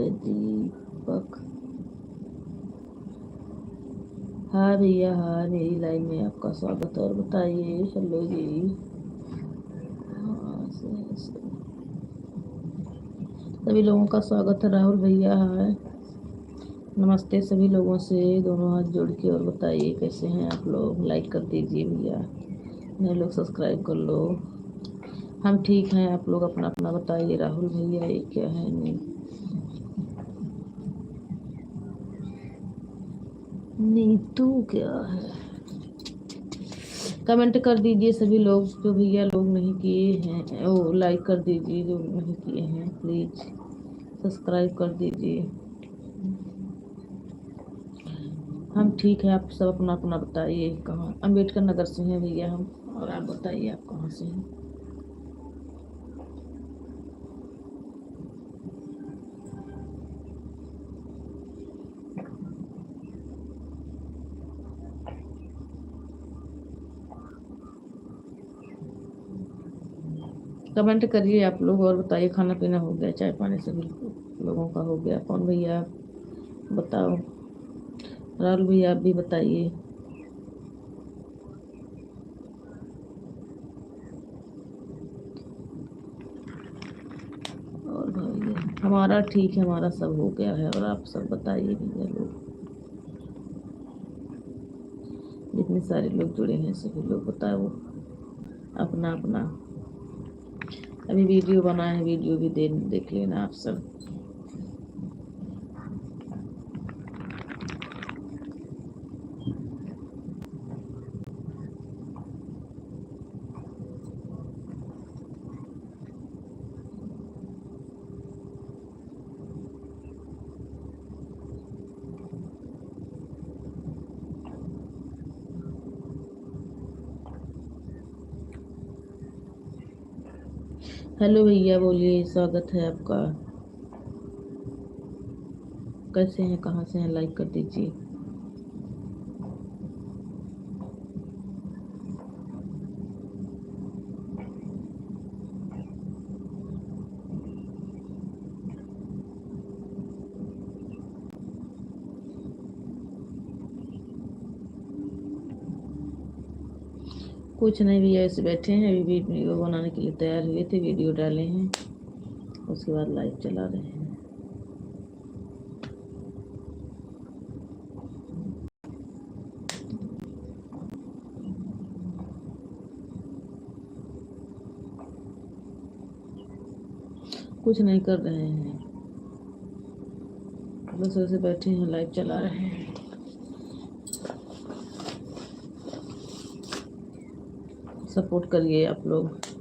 है दीपक। हाँ भैया हाँ, मेरी लाइन में आपका स्वागत। और बताइए। हेलो जी। हाँ सभी लोगों का स्वागत है। राहुल भैया हाय, नमस्ते सभी लोगों से, दोनों हाथ जोड़ के। और बताइए कैसे हैं आप लोग। लाइक कर दीजिए भैया, नए लोग सब्सक्राइब कर लो। हम ठीक हैं, आप लोग अपना अपना बताइए। राहुल भैया ये क्या है। नहीं नीतू क्या है। कमेंट कर दीजिए सभी लोग, जो भैया लोग नहीं किए हैं वो लाइक कर दीजिए, जो नहीं किए हैं प्लीज सब्सक्राइब कर दीजिए। हम ठीक है, आप सब अपना अपना बताइए। कहाँ अम्बेडकर नगर से हैं भैया हम। और आप बताइए आप कहाँ से हैं। कमेंट करिए आप लोग। और बताइए खाना पीना हो गया, चाय पानी सभी लोगों का हो गया। कौन भैया बताओ। राहुल भैया आप भी बताइए। और भैया हमारा ठीक है, हमारा सब हो गया है। और आप सब बताइए भैया लोग, जितने सारे लोग जुड़े हैं सभी लोग बताओ अपना अपना। अभी वीडियो बना है, वीडियो भी देख लेना आप सब। हेलो भैया बोलिए, स्वागत है आपका। कैसे हैं, कहाँ से हैं, लाइक कर दीजिए। कुछ नहीं भैया, ऐसे बैठे हैं। अभी वीडियो बनाने के लिए तैयार हुए थे, वीडियो डाले हैं, उसके बाद लाइव चला रहे हैं। कुछ नहीं कर रहे हैं, बस ऐसे बैठे हैं, लाइव चला रहे हैं। सपोर्ट करिए आप लोग।